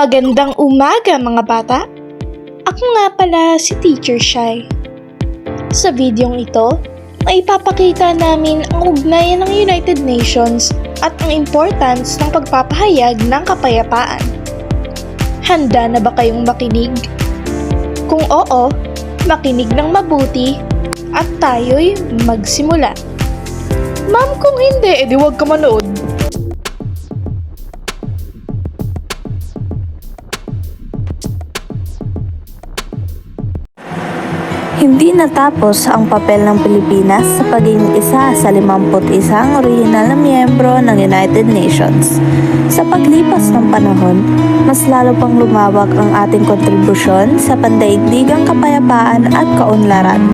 Magandang umaga mga bata! Ako nga pala si Teacher Shai. Sa videong ito, maipapakita namin ang ugnayan ng United Nations at ang importance ng pagpapahayag ng kapayapaan. Handa na ba kayong makinig? Kung oo, makinig ng mabuti at tayo'y magsimula. Ma'am, kung hindi, edi huwag ka manood. Hindi natapos ang papel ng Pilipinas sa pagiging isa sa 51 orihinal na miyembro ng United Nations. Sa paglipas ng panahon, mas lalo pang lumawak ang ating kontribusyon sa pandaigdigang kapayapaan at kaunlaran.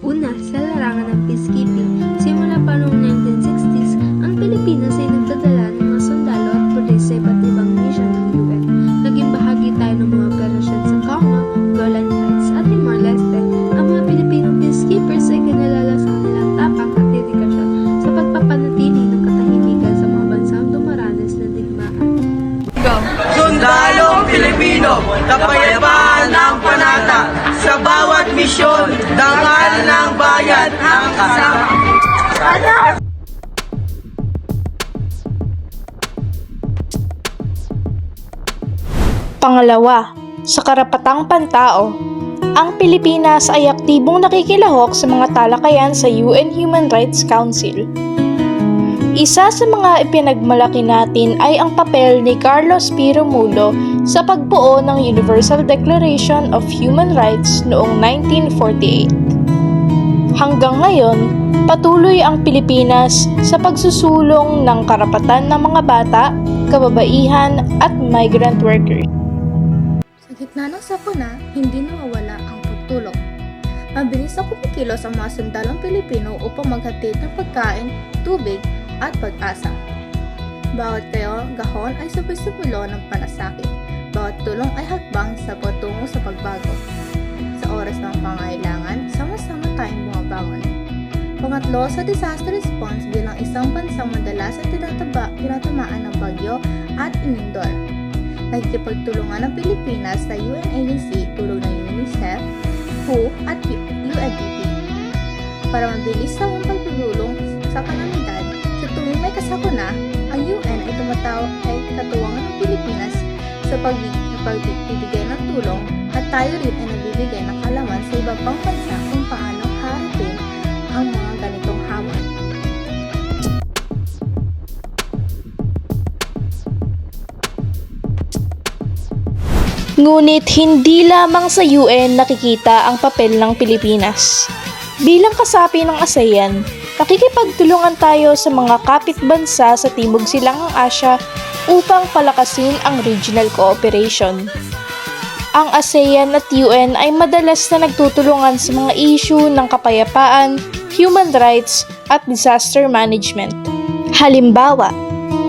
Una, sa larangan ng peacekeeping, simula pa noong 1960s, ang Pilipinas ay nagdadala ng mga sundalo at pulis sa iba't ibang mission ng UN. Naging bahagi tayo ng mga operasyon sa Congo, Golan Heights at Timor-Leste. Ang mga Pilipinong peacekeepers ay kinalala sa kanilang tapang at dedikasyon sa pagpapanatili ng katahimikan sa mga bansang dumaranas ng digmaan. Sundalong Pilipino, kapayapaan ang panata, sa bawat misyon, dangal ng bayan ang kasama. Pangalawa, sa karapatang pantao, ang Pilipinas ay aktibong nakikilahok sa mga talakayan sa UN Human Rights Council. Isa sa mga ipinagmalaki natin ay ang papel ni Carlos P. Romulo sa pagbuo ng Universal Declaration of Human Rights noong 1948. Hanggang ngayon, patuloy ang Pilipinas sa pagsusulong ng karapatan ng mga bata, kababaihan at migrant workers. Sa gitna ng sakuna, hindi nawawala ang pagtulong. Mabilis na kumikilos ang mga sundalong Pilipino upang maghatid ng pagkain, tubig, at pag-asa. Bawat gahon ay sabay simulo ng panasakit. Bawat tulong ay hakbang sa patungo sa pagbago. Sa oras ng pangailangan, sama-sama tayong bumabangon. Pangatlo, sa disaster response bilang isang bansang madalas ay tinatamaan ng bagyo at inundor. Nakikipagtulungan ng Pilipinas sa UN agency tulong ng UNICEF, WHO at UNDP para mabilis sa pagtulong sa kalamidad. Sa tuwing may kasakuna, ang UN ay katuwangan ng Pilipinas sa pagbibigay ng tulong at tayo rin ay nagbibigay ng kaalaman sa iba pang bansa kung paano harapin ang mga ganitong hamon. Ngunit hindi lamang sa UN nakikita ang papel ng Pilipinas. Bilang kasapi ng ASEAN, nakikipagtulungan tayo sa mga kapitbansa sa Timog Silangang Asya upang palakasin ang regional cooperation. Ang ASEAN at UN ay madalas na nagtutulungan sa mga issue ng kapayapaan, human rights at disaster management. Halimbawa,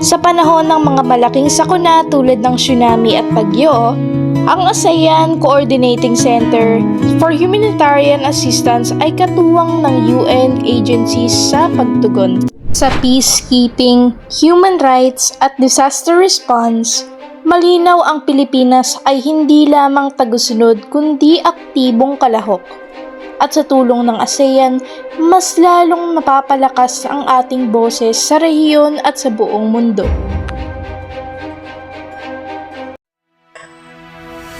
sa panahon ng mga malaking sakuna tulad ng tsunami at bagyo, ang ASEAN Coordinating Center for Humanitarian Assistance ay katuwang ng UN agencies sa pagtugon. Sa peacekeeping, human rights at disaster response, malinaw ang Pilipinas ay hindi lamang tagusunod kundi aktibong kalahok. At sa tulong ng ASEAN, mas lalong napapalakas ang ating boses sa rehiyon at sa buong mundo.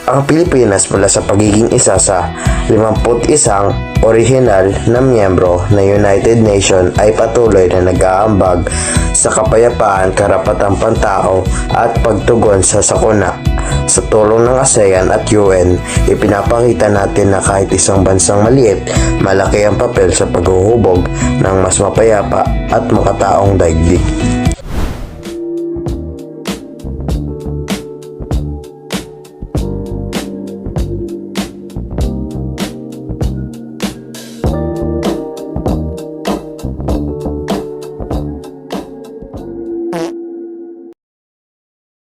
Ang Pilipinas mula sa pagiging isa sa 51 orihinal na miyembro ng United Nations ay patuloy na nag-aambag sa kapayapaan, karapatang pantao at pagtugon sa sakuna. Sa tulong ng ASEAN at UN, ipinapakita natin na kahit isang bansang maliit, malaki ang papel sa paghuhubog ng mas mapayapa at makataong daigdig.